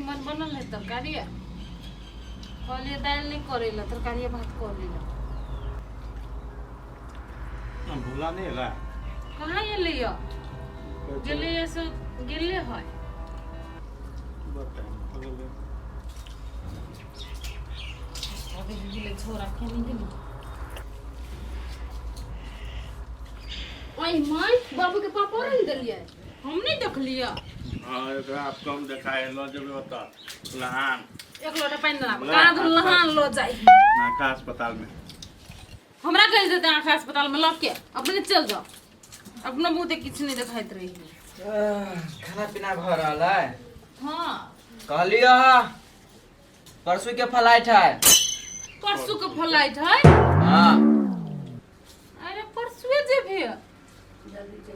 निमन बनल है तरकारी कहलिए दाल नहीं करेला तरकारी भात कर लेला भूला नहीं ला कहाँ ये लिया गेले ऐसे गेले है अबे गेले छोरा के नहीं गेले ओए माय बाबू के पापा नहीं दलिए हम नहीं देख लिया हां एकरा आप कम देखाए लो जब बता लहान एक लोटा पानी ना कहां दूर लहान लो जाई नाका अस्पताल में हमरा कह देते आंखा अस्पताल में लग के अपने चल जाओ अपना मुंह देख किछ नहीं दिखाइत रही खाना पीना भ रहल है हां कहलियो परसों के फ्लाइट है परसों के फ्लाइट है हां अरे परसों जे भी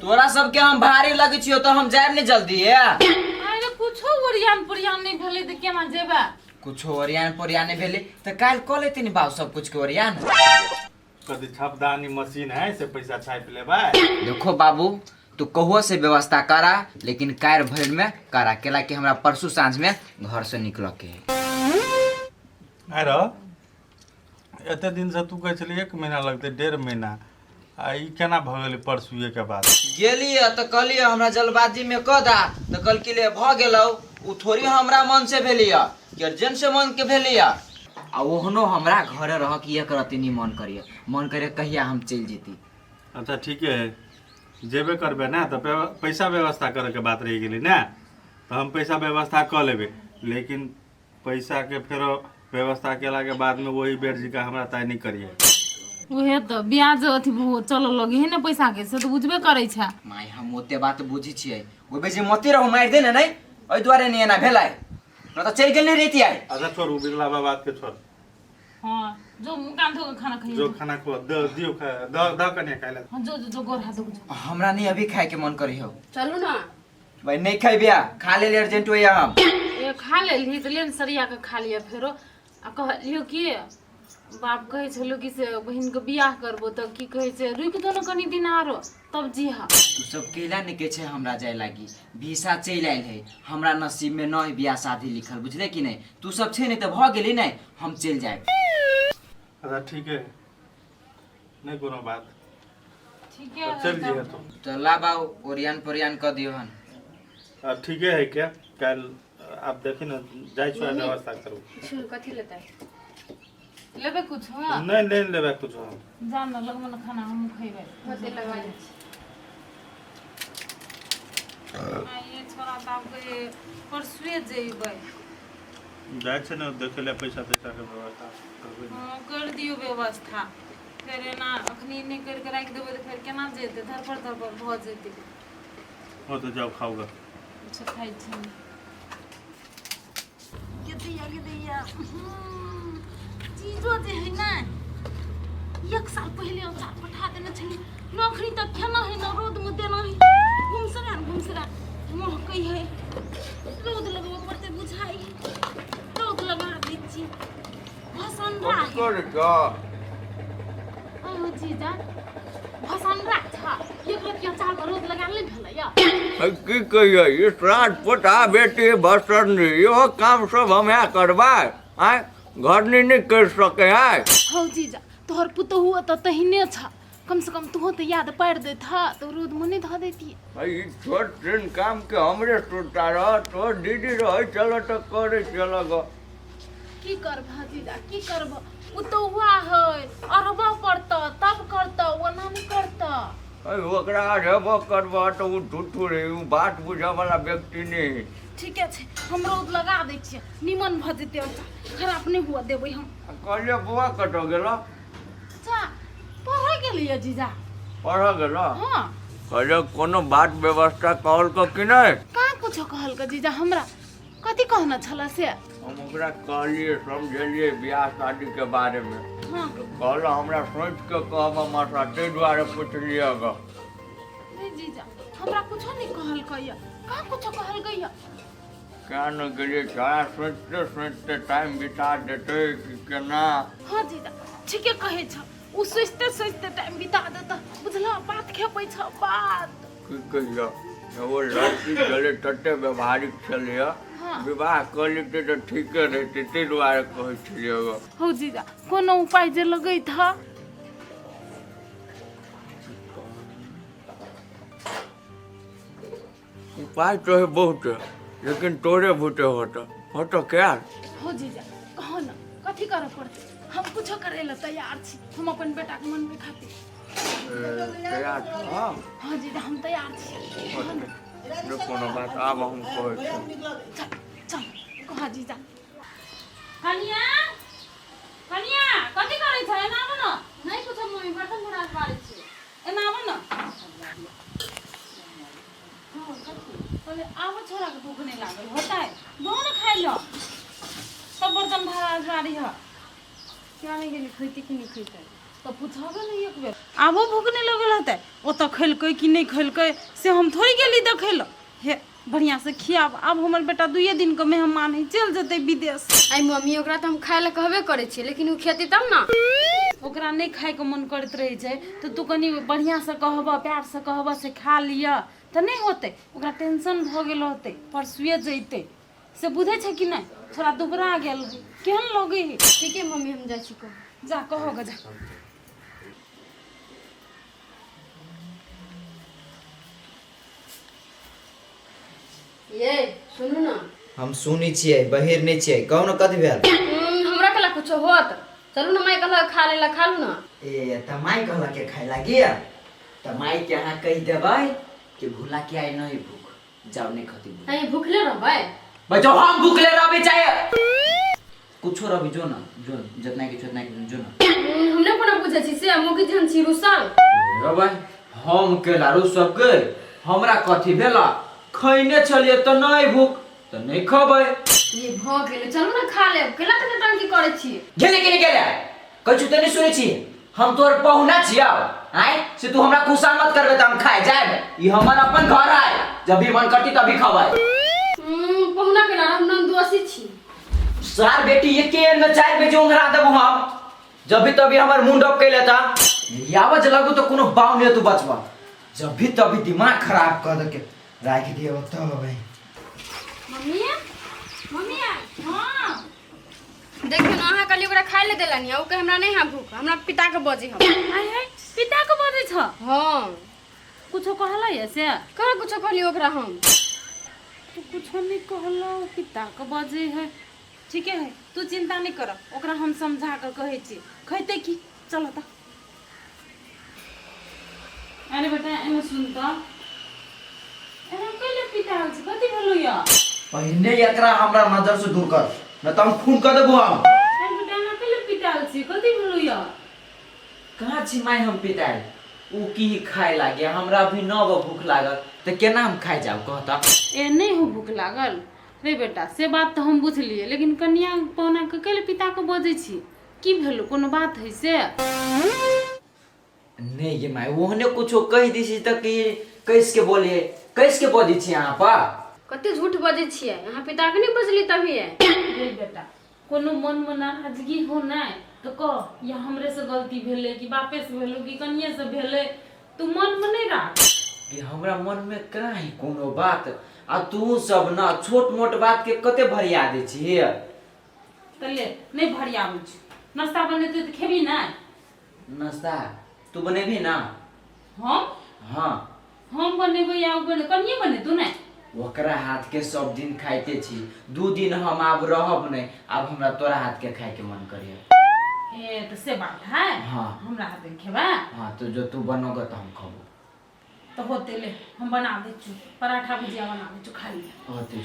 तोरा सबके हम भारी लगे छियो तो हम जाएब नहीं जल्दी है अरे कुछो ओरियान पुरियान नहीं भेले त केना जेबा कुछो ओरियान पोरियान नहीं भेले त काल क लेती नहीं बाबू सब कुछ के ओरियान कदी छपदानी मशीन है से पैसा छाप लेबा देखो बाबू तू कहो से व्यवस्था करा लेकिन कार भर में करा केला कि हमरा परसों सांझ में घर से निकल के अरे एते दिन से तू कह चली 1 महीना लगते 1.5 महीना आ ई केना भ गेलै परसुए के बाद गेलिए त कहलिए हमरा जल्दबाजी में क दा त कल के लिए भ गेलौ उ थोड़ी हमरा मन से भेलिया कि अर्जेंट से मन के भेलिया आ ओहनो हमरा घरे रह के एक रति नहीं मन करे कहिया हम चल जेती अच्छा ठीक है जेबे करबे ना तो पैसा व्यवस्था करे के बात रह गेली ना तो हम पैसा व्यवस्था क लेबे लेकिन पैसा के फिर व्यवस्था केला के बाद में वही बेर जी का हमरा तय नहीं करिए ओहे त ब्याज अथि चल लगे है ना पैसा के से तो बुझबे करे छ माय हम ओते बात बुझी छियै ओइ बेजे मते रहो मार दे ना नहीं ओइ द्वारे नहीं ना भेलाय न त चल गेल नहीं रहती आई अच्छा छोड़ उ बिगला बात के छोड़ हां जो मुकान धो के खाना खाइए जो खाना को दियो खा द कने खाइला हां जो गोर हाथ दो हमरा नहीं अभी खाए के मन करी हो चलू ना भाई नहीं खाइबिया खा ले अर्जेंट होया हम ए खा लेली त लेन सरिया के खा लिया फेरो आ कहलियो कि बाप कहे छलो कि से बहिन के बियाह करबो त की कहे छै रुक दो न कनी दिन आरो तब जी हा तू सब केला ने के छे हमरा जाय लागी वीसा चल आइल है हमरा नसीब में न बियाह शादी लिखल बुझले कि नहीं तू सब छे नहीं त भ गेली नहीं हम चल जाए अच्छा ठीक है नहीं कोनो बात ठीक है चल जिया तो ला बाऊ ओरियान पोरियान क दियो हन ठीक है क्या कल आप देखी ना जाय छो व्यवस्था करू शुरू कथि लेता है लेबे कुछ हां नहीं नहीं लेबे कुछ जान न लगमन खाना हम खइबे होते लगा दे आ ये छोरा बाप के परसुए जेबै जाय छै ना देखे ले पैसा के व्यवस्था करबे हां कर दियो व्यवस्था फिर ना अखनी नहीं करके राख देबै त फिर केना जेते धर पर भ जेते हो तो जाओ खाओगा अच्छा खाइ छी के दिया चीजो जे है ना 1 साल पहले अचार पठा देने छली नौकरी तक खाना है ना रोड में देना है घुमसरा मोह कही है रोड लगवा पड़ते बुझाई रोड लगा दी छी भसन रहा ओ जीजा भसन रहा था ये के अचार पर रोड लगा ले भला की कहिए ये श्राद्ध पोता बेटी बसन यो काम सब हम करबा आय घर नहीं कर सके है हौ जीजा तोहर पुतो हुआ तो तहिने छ कम से कम तू तो याद पार दे था तो रोड में नहीं धा देती भाई छोट ट्रेन काम के हमरे सोचता रह तो दीदी रह चलो तो करे चलो गो की करबा जीजा की करबा पुतो हुआ है अरबा पड़ता तब करता वो ना नहीं करता ओकरा रहबो करबो तो उ झूठू रे उ बात बुझा वाला व्यक्ति नहीं ठीक है हम रोड लगा दे छी निमन भ जेते खराब नहीं हुआ देबै हम कहलिए बुआ कटो गेलो अच्छा पढ़ गेलिए जीजा पढ़ गेलो हां कहलिए कोनो बात व्यवस्था कहल को कि नहीं का कुछ कहल का जीजा हमरा कथि कहना छला से हम ओकरा कहलिए समझलिए बियाह शादी के बारे में हां कहला हमरा सोच के कहब माता ते द्वारे पूछलिए ग नहीं जीजा हमरा कुछ नहीं कहल कहिया का कुछ कहल गइया क्या न गेलिए सारा सोचते टाइम बिता देते कि केना हां जीजा ठीके कहे छ उ सोचते टाइम बिता देता बुझला बात खेपै छ बात की कहियो वो लड़की गले तटे व्यवहारिक चलिए हां विवाह कर लेते तो ठीक रहते ते द्वारे कहै छलिए हो जीजा कोनो उपाय जे लगई था। उपाय तो है बहुत है, लेकिन तोरे भूते होता क्या? हो जीजा कहो ना कथी करे पड़ते, हम कुछो करे ला तैयार छी, हम अपन बेटा के मन में खातिर। तैयार हाँ हाँ जीजा हम तैयार छी। जो कोनो बात आब हम कहै छी। चल चल कहा जीजा। कनिया कनिया कथी करे छ, एना आबो न। नहीं कुछो मम्मी बर्तन धोरा पारे छी, एना आबो न। हां कथी बोले आबो छोरा के भूख नहीं लागल होता है, दो न खाइ लो। सब बर्तन धरा जारी है, क्या नहीं गेली खैती कि नहीं खैते तो पूछाबे नहीं एक बेर। आबो भूख नहीं लगल होते, ओ तो खैलकै कि नहीं खैलकै से हम थोड़ी गेली देखे लो। हे बढ़िया से खियाब, अब हमर बेटा 2 दिन के मेहमान है, चल जते विदेश। आई मम्मी ओकरा तो हम खाए ला कहबे करे छी, लेकिन उ खेती तब ना। ओकरा नहीं खाए के मन करत रहे छै तो तू कनी बढ़िया से कहबा, प्यार से कहबा से खा लिया तो नहीं होते। ओकरा टेंशन भ गेल होते, परसुए जइते से बुझे छै कि नहीं। थोड़ा दुबरा गेल है, केहन लगे है। ठीक है मम्मी हम जाइ छी को। जा कहो ग जा। ये सुनू ना, हम सुनी छियै, बहिर नहीं छियै, कहू न कथी भेल? हमरा कला कुछो होत, चलू ना माई कला खा ले ला, खा लू ना। ए त माई कहला के खाइ लागी त माई के अहाँ कहि देबै कि भूला के आइ नहीं भूख जाओ नहीं खती भूख। आई भूखले रहबै बच्चो हम भूखले रहबे चाहे कुछो रहबे जो ना, जो जितना के जो ना। हमने कोना बुझे छी से मुकी जहन छी रुसल। रे भाई हम केला रू सब के हमरा कथी भेला, खैने छलिए त नहीं भूख त नहीं खबै। ये भ गेले, चलू ना खा ले। केला त टंकी करे छी। गेले कछु त नहीं सुने छी, हम तोर पहुना छिया आय से तू हमरा खुशा मत करबे त हम खाए जाए। ई हमर अपन घर है, जब भी मन करती तभी खबै। पहुना केला हम नन दोषी छी। सार बेटी ये के में 4 बजे उंगरा देबो हम, जब भी तभी हमर मुंड अप कैले था यावज लगू तो कोनो बाव नहीं तू बचबा। जब भी तभी दिमाग खराब कर दे के राख दियो त भाई। मम्मी मम्मी हां देखियो ना, अहाँ कली ओकरा खाए ले देलानी, उ के हमरा नहीं है भूख, हमरा पिता के बजे हम। आय हाय पिता को बजे छ। हां कुछो कहला है से? कहाँ कुछो कहली ओकरा हम। तू कुछो नहीं कहला, पिता को बजे है। ठीक है तू चिंता नहीं कर, ओकरा हम समझा कर कहे छी खैते की। चलो त अरे बेटा एने सुन त, एने कइले पिता हो छी कथि भेलो या? पहले एकरा हमरा नजर से दूर कर न त हम खून कर देबो हम। अरे बेटा एने कइले पिता हो छी कथि भेलो या? कहाँ छी माय हम पिताई, उ की खाए लागे, हमरा भी न भूख लागल त केना हम खाए जाऊ कहता। ए नहीं हो भूख लागल रे बेटा, से बात तो हम बुझलिए, लेकिन कन्या पौना के कइले पिता को बजे छी की भेलो, कोनो बात है से? नहीं ये माय ओहने कुछो कह दिसी त कि कैस के बोलिए, कैस के बोली छी यहां पर। कते झूठ बजे छिए, यहाँ पिता के नहीं बजली तभी है। रे बेटा कोनो मन में नाराजगी हो ना तो कह, या हमरे से गलती भेले कि बापे से भेलो कि कन्ये से भेले, तू मन में नहीं राख। कि हमरा मन में काहे कोनो बात, आ तू सब ना छोट मोट बात के कते भरिया दे छी। तले नहीं भरियाबू छी, नाश्ता बनेते तो खेबी ना। नाश्ता तू बनेबी ना? हम हाँ हम बनेबो या उ बने, कन्ये बने तू ना। ओकरा हाथ के सब दिन खाइते छी, 2 दिन हम आब रहब नहीं, अब हमरा तोरा हाथ के खाए के मन करिए। ए तो से बात है। हाँ हमरा हाथ में खेबा हाँ तो जो तू बनोगा तो हम खाबो। तो होते ले हम बना दे छु, पराठा भुजिया बना दे छु, खा लिया। होते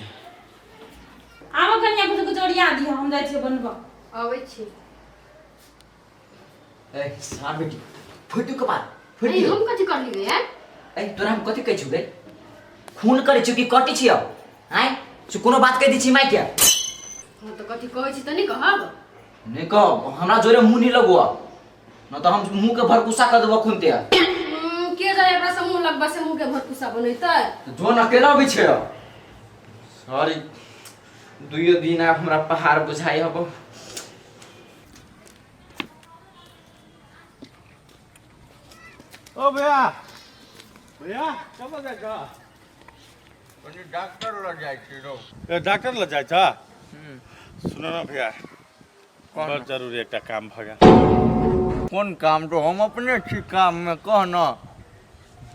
आवा कन्या को कुछ ओरिया दियो, हम जाय छी बनबा। आबै छी। ए सार बेटी फुटू के बात फुट आई दियो। हम कथि कर ली है? ए तोरा हम कथि कहै छु बे, खून करे छु कि कटि छियो आय से कोनो बात कह दी छी माय के। हां तो कथि कहै छी त नहीं कहब। नहीं कह, हमरा जोरे मुंह नहीं लगवा न तो हम मुंह के भरकुसा कर देबो खून ते। के जाय एकरा से मुंह लगबा से मुंह के भरकुसा बनैतै। जो न केना भी छै सॉरी 2 दिन आ हमरा पहाड़ बुझाई हबो। ओ भैया भैया कब जाएगा? डॉक्टर लग जाए रो। डॉक्टर लग जाए छ सुनो ना भैया कौन? बहुत जरूरी एक काम भ गया। कौन काम तो हम अपने छी काम में कह न।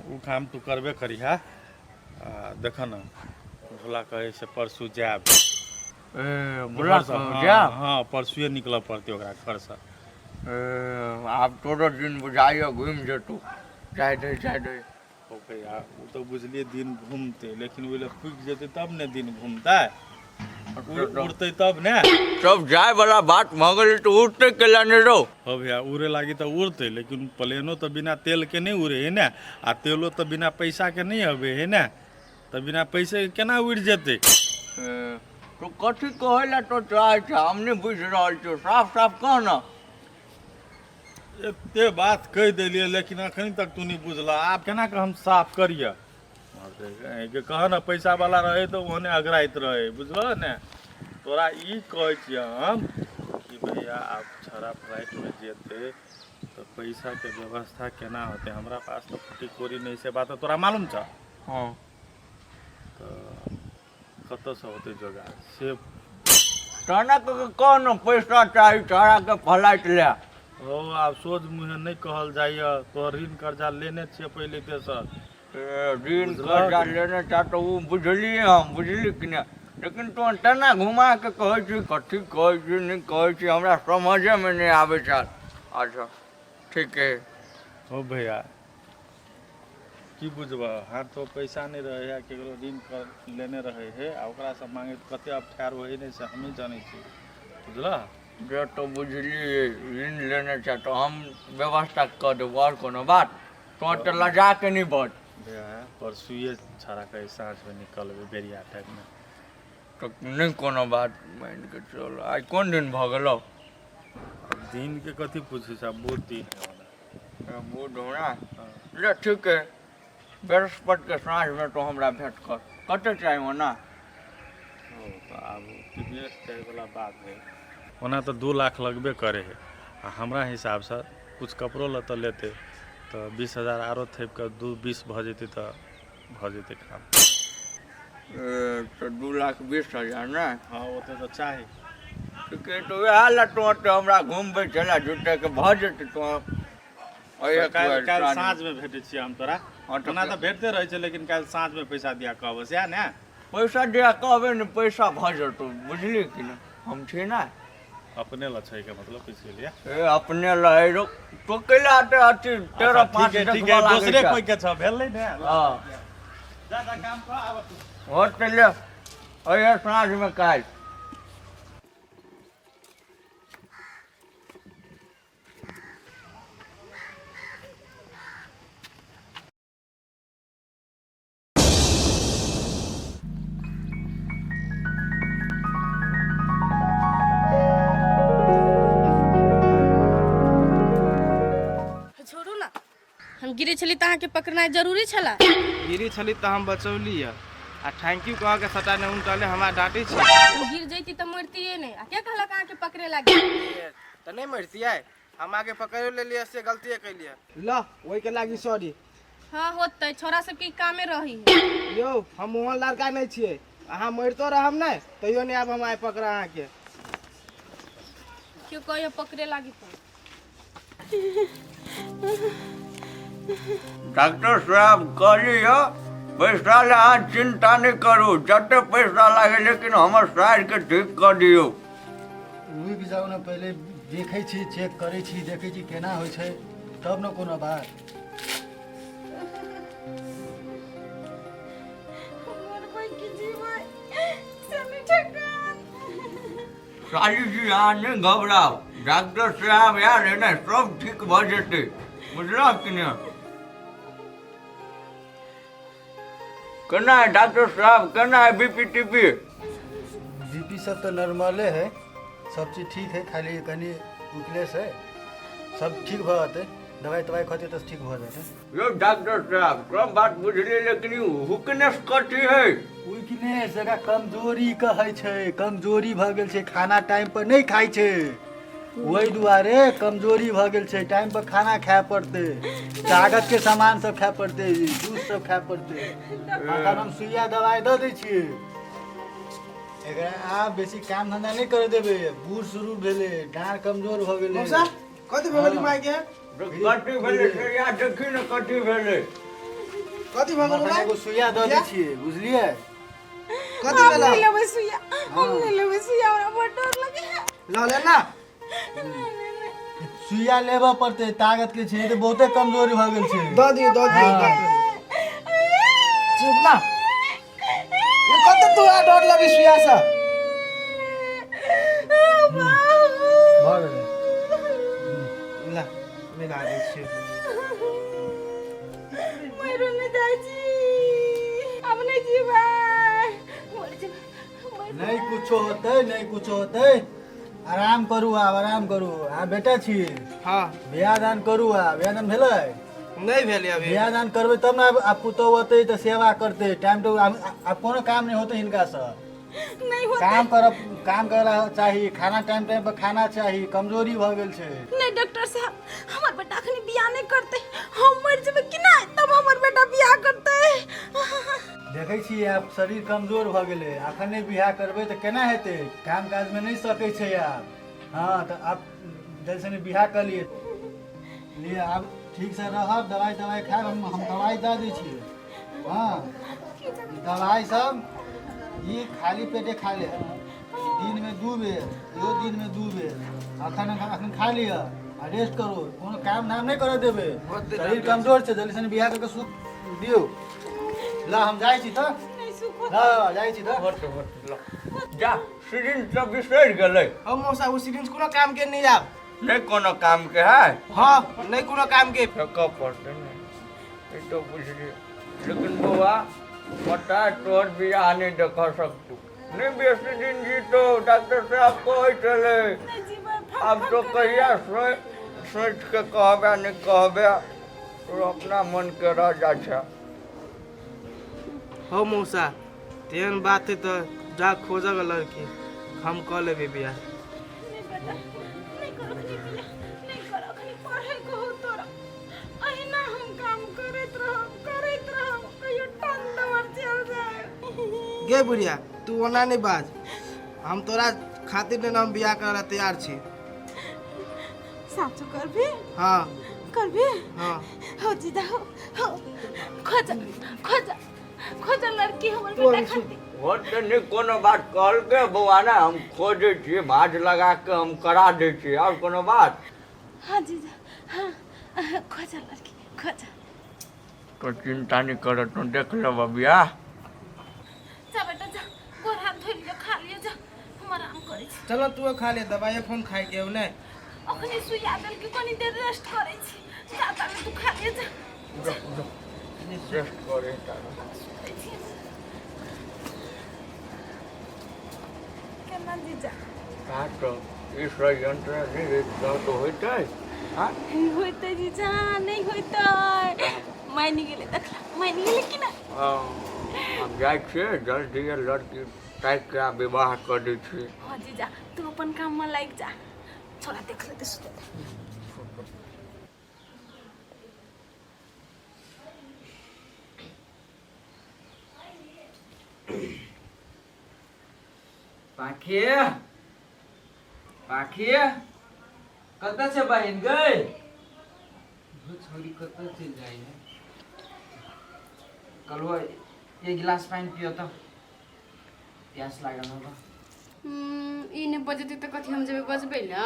वो काम तू करबे करी है। देख न भोला कहे से परसू जाब। बोला घर से, हाँ परसुए निकल पड़ते ओकरा घर से। आप तोरो दिन बुझाइयो घूम जेतू चाहे दे हो भैया वो तो बुझलिए दिन घूमते लेकिन वो फूक जेते तब ने दिन घूमता उड़ते तब ने। सब जाए वाला बात मगर तो उठते केला ने रो। हो भैया उड़े लागी तो उड़ते लेकिन प्लेनो तो बिना तेल के नहीं उड़े है ना आ तेलो तो बिना पैसा के नहीं हवे है ना तो बिना पैसे के केना उड़ जेते। तो कथी कहेला तो चाहे हमने बुझ रहा छो साफ साफ कह न। एते बात कह दिलिए लेकिन अखनी तक तू नहीं बुझला आप केना के हम साफ करिए के कह ना पैसा वाला रहे तो ओने अगराइत रहे बुझल ने। तोरा ई कहे छिय हम कि भैया आप छड़ा फ्लाइट में जेते तो पैसा के व्यवस्था केना होते हमरा पास तो फुटी कोरी नहीं से बात तोरा मालूम छ। हाँ तो कत से होते जोगाड़ से ताना के कह न पैसा चाहिए तारा के फ्लाइट ले। हो आप सोच मुहे नहीं कहल जाइए तो ऋण कर्जा लेने छे पहले तेसर ऋण कर्जा लेने चाह तो वो बुझलिए हम बुझली कि नहीं लेकिन तो तना घुमा के कहे छी कथी कहे छी नहीं कहे छी हमरा समझे में नहीं आवे चाल। अच्छा ठीक है हो भैया की बुझबा हाथ तो पैसा नहीं रहे है केकरो ऋण कर लेने रहे है आ ओकरा से मांगे तो कते अब ठार होई नहीं से हमें जाने छी बुझला। जो तो बुझलिए ऋण लेने चाह तो हम व्यवस्था कर देब और कोनो बात तो लजा के नहीं बढ़। भैया परसुए छड़ा के साँझ में निकलबे बेरिया टाइम में तो नहीं कोनो बात मान के चल। आज कौन दिन भ गेलो दिन के कथी पूछे छ बहुत दिन है बूढ़ होना ले ठीक है बृहस्पति के साँझ में तो हमरा भेंट कर कते चाहिए ना। हो तो अब बिजनेस करे वाला बात है ओना तो 2 लाख लगबे करे है आ हमरा हिसाब से कुछ कपड़ो लत्ता लेते तो 20,000 आरो थेप के 2-20 भ जेते तो भ जेते काम। तो 2,20,000 ना। हाँ ओते तो चाही ठीक है तो वह ला तो हमरा घूमबे चला जुटे के भ जेते तो काल साँझ में भेटे छी हम तोरा ओना तो भेटते रहे छै लेकिन काल साँझ में पैसा दिया कहब से ना पैसा दिया कहबे न पैसा भ जेतो बुझली कि ना हम छी ना अपने ल छै के मतलब किसी लिए ए अपने लहे रो तो केला आते अति 13-5 ठीक है दूसरे कोई के छ भेलै ने। हां जा काम कर आब हो चले अये साँझ में काल छोड़ू ना हम गिरे छली तो अहाँके पकड़नाइ जरूरी छला। गिरी छली तो हम बचौली है आ थैंक यू कह के सटा ने उनटले हमरा डांटी छी हम गिर जैती तो मरतिए नहीं आ क्या कहलक अहाँके पकड़े लागी त नहीं मरतियै हम आगे पकड़ ले लिए से गलती कैलिए ल ओई के लागी सॉरी। हाँ होतै छोरा सबके कामे रही यो हम मोहन लड़का नहीं छिए अहाँ मरतो रहम नहीं तैयो नहीं आब हम आइ पकड़ा अहाँ के क्यों कहियो पकड़े लागी तो। डॉक्टर साहब कहलिए पैसा ले अहाँ चिंता नहीं करू जते पैसा लागे लेकिन हमर साइड के ठीक कर दियो। रुक जाऊ ने पहले देखे छी चेक करे छी देखे छी केना होय छै तब न कोनो बात। साली जी अहाँ नहीं घबराओ डॉक्टर साहब यार है ना सब ठीक भ जेते बुझलो कि नहीं। केना है डॉक्टर साहब केना है बीपी टीपी बीपी सब तो नॉर्मले है सब चीज ठीक है खाली कनी वीकनेस है सब ठीक भ जाते दवाई तवाई खाते तो ठीक भ जाते। यो डॉक्टर साहब सब बात बुझलिए लेकिन हुकनेस कथी है वीकनेस जगह कमजोरी कहै छै कमजोरी भ गेल छै खाना टाइम पर नहीं खाइ छै वही दुआरे कमजोरी भ गेल छै, टाइम पर खाना खाए पड़ते, ताकत के सामान सब खाए पड़ते, जूस सब खाए पड़ते। अखन हम सुइया दवाई दऽ दै छियै, एकरा आब बेसी काम धंधा नहीं करे देबे। बूढ़ शुरू भेले, डाँड़ कमजोर भ गेले। मौसा कथी भेल माय के? कथी भेलै से या देखी न कथी भेलै। कथी भेल हम एगो सुइया दऽ दै छियै, बुझलियै? कथी भेल? हम नहीं लेबै सुइया, हम नहीं लेबै सुइया, हमरा बड़ डर लगे है। ल ले ना। सुइया लेबऽ पड़ते, ताकत के छै, तऽ बहुते कमजोरी भ गेल छै। दऽ दियो हाँ। चुप ना। ये कते तोरा डर लगी सुइया से? भ गेलै। ला मिला दै छियै। मरो नहीं जाइ छी, अब नहीं जीबै, मर जेबै। नहीं कुछो होतै, नहीं कुछो होतै। आराम करू, आब आराम करू। आ बेटा छी, हाँ बियाह दान करू। आ बियाह दान भेलै? नहीं भेल अभी। बियाह दान करबै तब ने आब पुतौह होतै तऽ सेवा करतै। टाइम टू आब कोनो काम नहीं होतै हिनका से। नहीं होता। काम करला चाही, खाना टाइम टाइम पर खाना चाही, कमजोरी भ गेल छै। नहीं डॉक्टर साहब, हमार बेटा अखनी बियाह नहीं करते, हम मर जेबै कि नहीं तब हमार बेटा बियाह करते। देखै छियै आब शरीर कमजोर भ गेलै, अखन नहि बियाह करबै तऽ केना हेतै? काम काज में नहीं सकै छै आब। हाँ तऽ आब जैसे बियाह कर लिए आब ठीक से रहब, दवाई खाएब। हम दवाई दऽ दै छियै। हाँ दवाई सब ये खाली पेटे खा ले, दिन में 2 बेर, इहो दिन में 2 बेर। अखन खा लिअ आ रेस्ट करो, कोनो काम धाम नहीं करऽ देबै। शरीर कमजोर छै, जल्दी से बियाह करके सुख दियौ। ला हम जाइ छी तऽ। नहीं सुख होता। ला जाइ छी तऽ। जा सिरिंज सब बिसरि गेलै। हम मौसा वो सिरिंज कोनो काम के नहीं आब। नहीं कोनो काम के है। हाँ नहीं कोनो काम के। फेंकऽ पड़तै ने, ई तो बुझलियै। लेकिन बौआ पता है तोहर बियाह नहीं देख सकतू, नहीं बेसी दिन जीतो। डॉक्टर साहब कहै छलै। नहीं जीबै, अब तो कहिया सोच के कहबे नहीं कहबे, तो अपना मन के राजा छै। हो मौसा तेहन बात है तो जा खोज लड़की, हम कह लेबे बियाह। नहीं बेटा, नहीं करो अखनी बियाह, नहीं करो अखनी पढ़े को हो तोरा। अहिना हम काम करैत रहब, कहियो टन दवर चल जाए। गे बुढ़िया तू ओना नहीं बाज, हम तोरा खातिर ने हम बियाह करे तैयार छी। साचो करबे? हाँ करबे? हाँ हो जीजा हो, खोजा लड़की हमर बेटा खातिर। वो तो नहीं कोनो बात कहल के बौआ ना, हम खोजे छी, भाज लगा के हम करा दे छी। और कोनो बात? हाँ जीजा, हाँ खोजा लड़की, खोजा। तो चिंता नहीं कर, तू देख लो बियाह। जा बेटा जा, गोर हाथ धो लियो, खा लियो, जा हम आराम करे छी। चलो तू खा ले दवाई, फोन खाए के ने। अखनी सुइया देल के कनी देर रेस्ट करे छी। जा ताले तू खा लियो, जा। रेस्ट करे तारा। केना जीजा? का तो इस यंत्र नहीं तो होते है। हाँ नहीं होते जीजा, नहीं होते। मायनी गेले देखला, मायनी गेले कि ना? हम जाइ छियै, जल्दी लड़की ताकि के विवाह कर दै छियै। हाँ जीजा, तू अपन काम में लाग जा। छोड़ा देख लेते सुते। पाखी कतऽ से बहन गई? छोरी कतऽ चल जाई है? कलवा एक गिलास पानी पियो तो, प्यास लागल होगा। ई ने बजती तो कथी हम जेबे बजबै ना।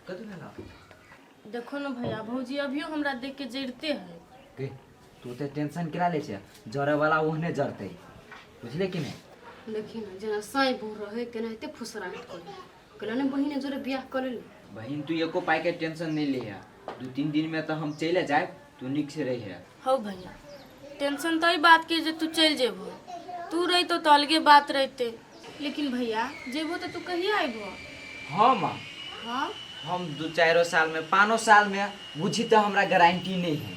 कथी भेला? देखो ना भैया, भौजी अभियो हमरा देख के जरते है। के तू ते टेंशन करा ले छे, जरे वाला ओहने जरते, बुझले कि नहीं? देखी ना जना साई बूढ़ रहे केनाहिते फुसराहट करे, कहले ने बहिने जोरे बियाह कर ले। बहन तू एको पाई के टेंशन नहीं ले है, 2-3 दिन में तो हम चले जाए, तू निक से रही है। हो भैया, टेंशन तो ई बात के जे तू चल जेबो, तू रही तो अलगे बात रहते। लेकिन भैया जेबो तो तू कहिया आइबो? हाँ माँ, हाँ हम 2-4 साल में 5 साल में बुझी तो हमरा गारंटी नहीं है।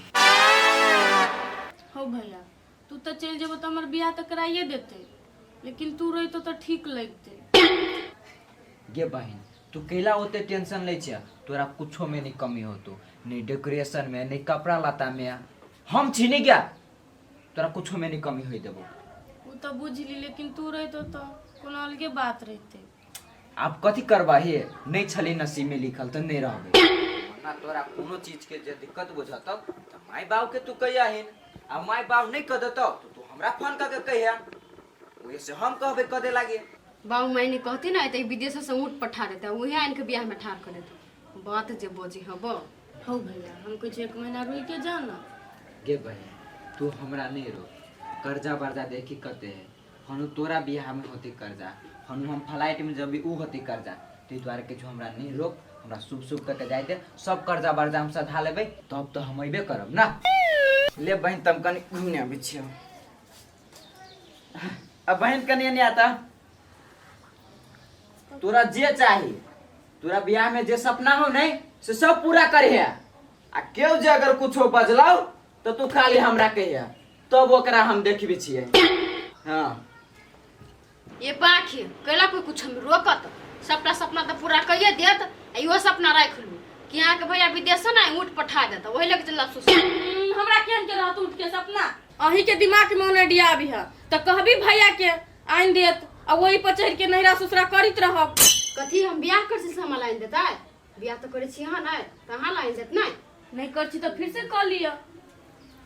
हो भैया तू तो चल जेबो तो हमर बियाह तो कराइए देते, लेकिन तू रही तो ठीक लगते। गे बहन तू केला होते टेंशन ले छे, तोरा कुछो में नहीं कमी होतो, नहीं डेकोरेशन में नहीं कपड़ा लता में। हम छीनी गया तोरा कुछो में नहीं कमी होई देबो। वो तो बुझली, लेकिन तू रही तो कोनो अलगे बात रहते। आप कथी करबा हे, नहीं छली नसीब में लिखल तो नहीं रहबे। ना तोरा कोनो चीज के जे दिक्कत बुझत त माय बाप के तू कहिया हिन, आ माय बाप नहीं कह देतो तो तू हमरा फोन करके कहिया, वैसे हम कहबे कदे लागे। बाबू माई ने कहती ना तो विदेश से ऊँट पठा देता, वही आन के बियाह में ठार कर देता। बात जे बोझी हब हो भैया हम कुछ 1 महीना रुक के जाना। गे बहन तू हमरा नहीं रो, कर्जा वर्जा देखी कते है, हनु तोरा बियाह में होती कर्जा, हनु हम फ्लाइट में जब भी ऊ होती कर्जा, ते द्वारे के जो हमरा नहीं रोक, हमरा शुभ शुभ करके जाए दे, सब कर्जा वर्जा हम सधा लेबै, तब तो हम अइबे करब ना। ले बहन तम कनी घूमने आबे छियो। अब बहन कनी नहीं आता, तोरा जे चाही, तोरा बियाह में जे सपना हो नहीं से सब पूरा करिहे, आ केओ जे अगर कुछो बजलौ तो तू खाली हमरा कहिया, तब ओकरा हम देखबे छियै। हाँ ये बाखी कैला कोई कुछ हम रोकत, सबटा सपना तो पूरा कहिए देत, इहो सपना राख लू कि यहाँ के भैया विदेश ना ऊँट पठा देता, वही लग चला सुस। हमरा केहन के रहत ऊँट के सपना? अही के दिमाग में ओने डिया भी है तो कहबी भैया के आइन देत, आ वही पर चढ़ के नहिरा ससुरा करित रहब। कथी हम बियाह कर से सामान लाइन देता है? बियाह तो करे छी हां ना, त हां लाइन देत नहीं कर छी तो फिर से कर लिया।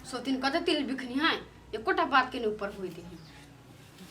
सोतिन कते तिल बिखनी है, एकोटा बात के ऊपर हुई थी।